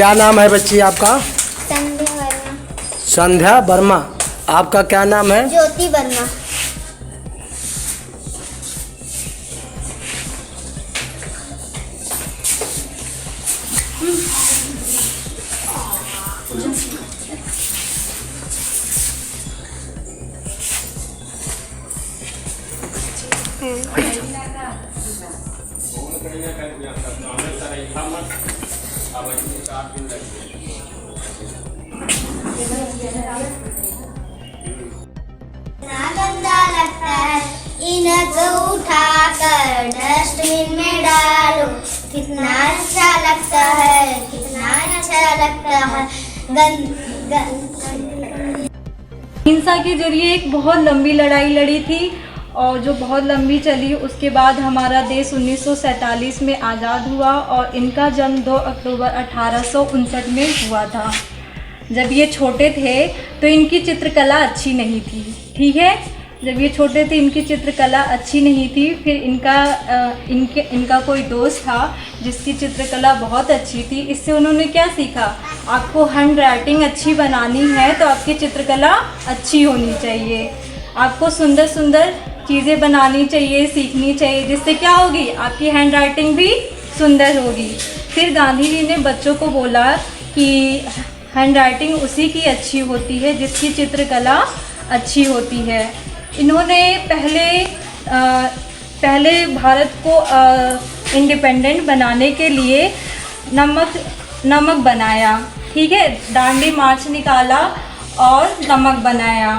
क्या नाम है बच्ची आपका? संध्या वर्मा। संध्या वर्मा। आपका क्या नाम है? ज्योति वर्मा। कितना गंदा लगता है, इनको उठाकर डस्टबिन में डालो। कितना अच्छा लगता है, कितना अच्छा लगता है। हिंसा के जरिए एक बहुत लंबी लड़ाई लड़ी थी और जो बहुत लंबी चली। उसके बाद हमारा देश 1947 में आज़ाद हुआ और इनका जन्म 2 अक्टूबर 1859 में हुआ था। जब ये छोटे थे तो इनकी चित्रकला अच्छी नहीं थी, ठीक है। जब ये छोटे थे इनकी चित्रकला अच्छी नहीं थी। फिर इनका कोई दोस्त था जिसकी चित्रकला बहुत अच्छी थी। इससे उन्होंने क्या सीखा, आपको हैंड राइटिंग अच्छी बनानी है तो आपकी चित्रकला अच्छी होनी चाहिए। आपको सुंदर सुंदर चीज़ें बनानी चाहिए, सीखनी चाहिए, जिससे क्या होगी, आपकी हैंड राइटिंग भी सुंदर होगी। फिर गांधी जी ने बच्चों को बोला कि हैंड राइटिंग उसी की अच्छी होती है जिसकी चित्रकला अच्छी होती है। इन्होंने पहले भारत को इंडिपेंडेंट बनाने के लिए नमक बनाया, ठीक है। दांडी मार्च निकाला और नमक बनाया।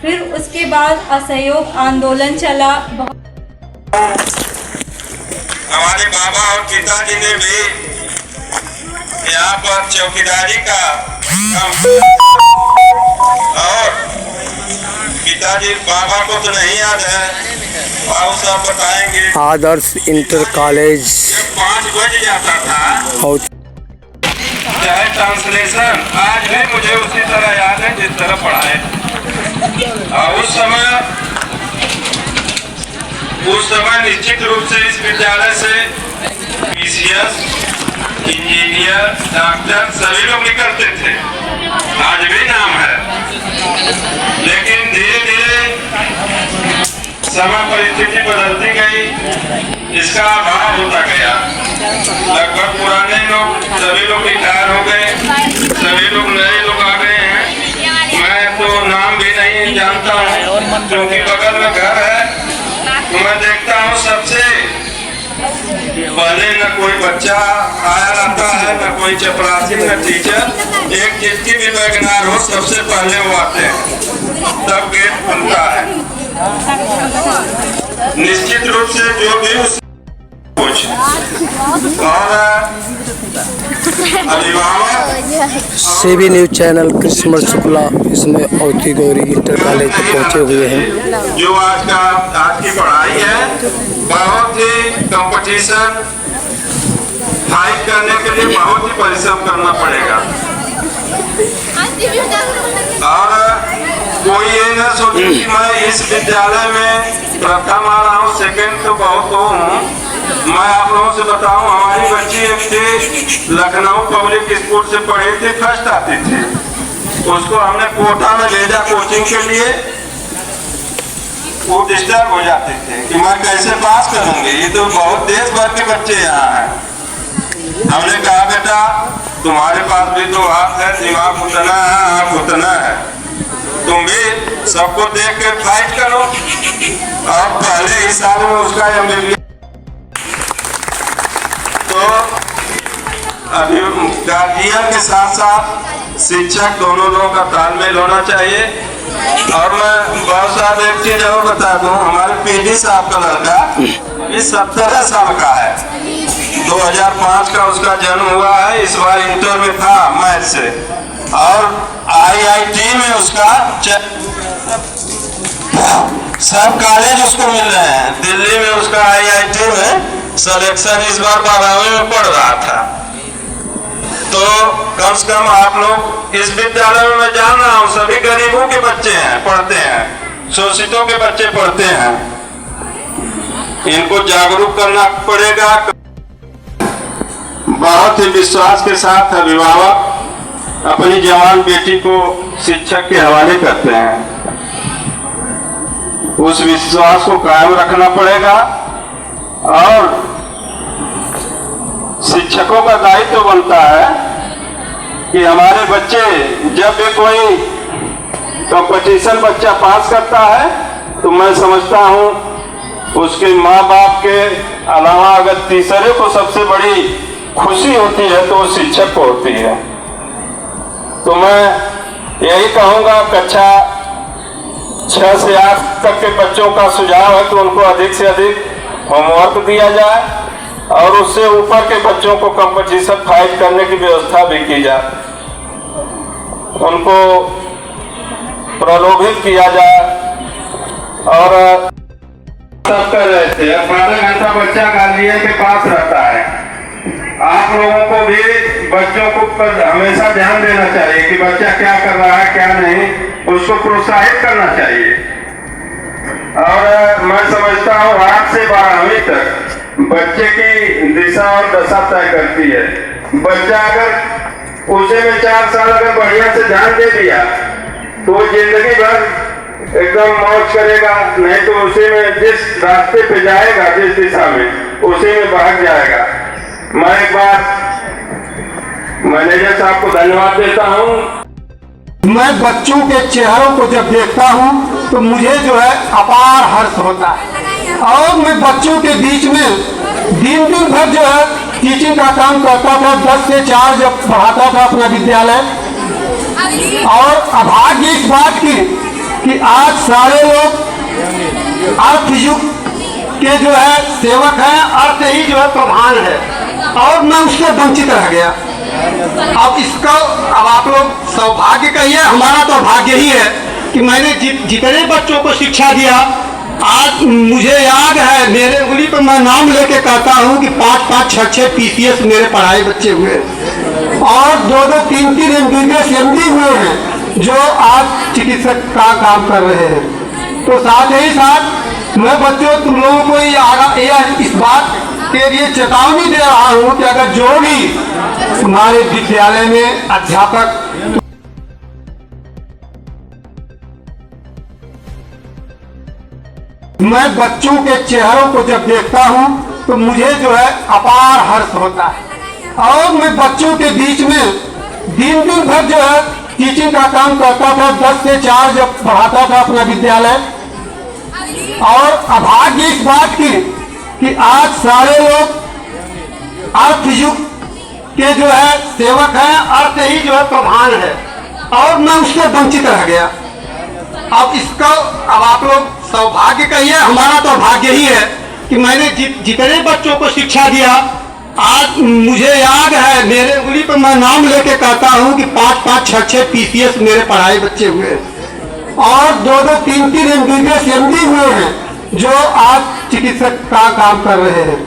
फिर उसके बाद असहयोग आंदोलन चला। हमारे बाबा और पिताजी ने भी यहाँ पर चौकीदारी का काम, और पिताजी बाबा को तो नहीं याद है, बाबू साहब बताएंगे। आदर्श इंटर कॉलेज 5 बज जाता था। चाहे ट्रांसलेशन आज भी मुझे उसी तरह याद है जिस तरह पढ़ाए। और उस समय निश्चित रूप से इस विद्यालय से पीसीएस, इंजीनियर, डॉक्टर सभी लोग निकलते थे। आज भी नाम है, लेकिन धीरे धीरे समय परिस्थिति बदलती गई, इसका अभाव होता गया। लगभग पुराने लोग सभी लोग रिटायर हो गए, सभी लोग नए लोग आ गए हैं। मैं तो नाम भी नहीं जानता हूँ, क्योंकि बगल में घर है। मैं देखता हूँ सबसे पहले न कोई बच्चा आया रहता है, न कोई चपरासी, न टीचर। एक जिसकी भी वैगनार हो सबसे पहले वो आते हैं, तब गेट खुलता है। निश्चित रूप से जो भी उस कुछ और अभिभावक CB news channel Krishna Shukla इसमें औथी गौरी इंटर कॉलेज तक पहुँचे हुए हैं। जो आज की पढ़ाई है, बहुत ही कंपटीशन फाइट करने के लिए बहुत ही परिश्रम करना पड़ेगा। और कोई ये न सोचे कि मैं इस विद्यालय में प्रथम आ रहा हूँ, सेकंड तो बहुत हूँ। मैं आप लोगों से बताऊं, हमारी बच्ची एक थी, लखनऊ पब्लिक स्कूल से पढ़ी थी, फर्स्ट आती थी। उसको हमने कोटा में भेजा कोचिंग के लिए। वो डिस्टर्ब हो जाते थे कि मैं कैसे पास करूंगी, ये तो बहुत देश भर के बच्चे यहाँ हैं। हमने कहा बेटा तुम्हारे पास भी तो हाथ है, दिमाग उतना है, आँख उतना है, तुम भी सबको देख के फाइट करो। और पहले ही साल में उसका MBBS, तो अभी गार्जियन के साथ साथ शिक्षक दोनों लोगों का तालमेल होना चाहिए। और मैं बहुत सारे एक चीज और बता दूं, हमारे PD साहब का लड़का इस 17 साल का है, 2005 का उसका जन्म हुआ है। इस बार इंटर में था मैथ से, और IIT में उसका सब कॉलेज उसको मिल रहे हैं। दिल्ली में उसका IIT में सिलेक्शन इस बार 12वीं में पढ़ रहा था। तो कम से कम आप लोग इस विद्यालय में, मैं जान रहा हूँ सभी गरीबों के बच्चे हैं, पढ़ते हैं, शोषितों के बच्चे पढ़ते हैं। इनको जागरूक करना पड़ेगा। बहुत ही विश्वास के साथ अभिभावक अपनी जवान बेटी को शिक्षक के हवाले करते हैं। उस विश्वास को कायम रखना पड़ेगा और शिक्षकों का दायित्व बनता है कि हमारे बच्चे जब भी कोई कंपटीशन बच्चा पास करता है तो मैं समझता हूँ उसके माँ बाप के अलावा अगर तीसरे को सबसे बड़ी खुशी होती है तो वो शिक्षक को होती है। तो मैं यही कहूँगा कक्षा 6 से 8 तक के बच्चों का सुझाव है कि उनको अधिक से अधिक होमवर्क दिया जाए और उससे ऊपर के बच्चों को कंपटीशन फाइट करने की व्यवस्था भी की जाए, उनको प्रलोभित किया जाए। और सब कर रहे थे, अब आधा घंटा बच्चा गार्जियन के पास रहता है। आप लोगों को भी बच्चों को पर हमेशा ध्यान देना चाहिए कि बच्चा क्या कर रहा है क्या नहीं, उसको प्रोत्साहित करना चाहिए। और मैं समझता हूँ 8 से 12वीं तक बच्चे की दिशा और दशा तय करती है। बच्चा अगर उसे में 4 साल अगर बढ़िया से ध्यान दे दिया तो वो जिंदगी भर एकदम मौज करेगा, नहीं तो उसी में जिस रास्ते पे जाएगा, जिस दिशा में, उसी में भाग जाएगा। मैं एक बार मैनेजर साहब को धन्यवाद देता हूँ। मैं बच्चों के चेहरों को जब देखता हूँ तो मुझे जो है अपार हर्ष होता है और मैं बच्चों के बीच में दिन भर जो है टीचिंग का काम करता था। 10 से 4 जब पढ़ाता था अपना विद्यालय। और अभाग्य इस बात की कि आज सारे लोग अर्थ युग के जो है सेवक हैं, अर्थ ही जो है प्रधान है और मैं उससे वंचित रह गया। अब इसका अब आप लोग सौभाग्य कहिए, हमारा तो भाग्य ही है कि मैंने जितने बच्चों को शिक्षा दिया, आज मुझे याद है मेरे उंगली पर मैं नाम लेके कहता हूँ कि 5-5, 6-6 PCS मेरे पढ़ाए बच्चे हुए और 2-2, 3-3 MBBS MD हुए हैं जो आज चिकित्सक का काम कर रहे हैं। तो साथ ही साथ मैं बच्चों तुम लोगों को इस बात के लिए चेतावनी दे रहा हूँ कि अगर जो भी हमारे विद्यालय में अध्यापक मैं बच्चों के चेहरों को जब देखता हूँ तो मुझे जो है अपार हर्ष होता है और मैं बच्चों के बीच में दिन भर जो है टीचिंग का काम करता था। 10 से 4 जब पढ़ाता था अपना विद्यालय। और अभाग्य इस बात की कि आज सारे लोग अर्थ युग के जो है सेवक हैं, अर्थ ही जो है प्रधान है और मैं उससे वंचित रह गया। अब इसका अब आप लोग सौभाग्य कहिए, हमारा तो भाग्य ही है कि मैंने जितने बच्चों को शिक्षा दिया, आज मुझे याद है मेरे उंगली पर मैं नाम लेके कहता हूँ कि 5-5, 6-6 PCS मेरे पढ़ाए बच्चे हुए और 2-2, 3-3 MBBS MD हुए हैं जो आज चिकित्सक का काम कर रहे हैं।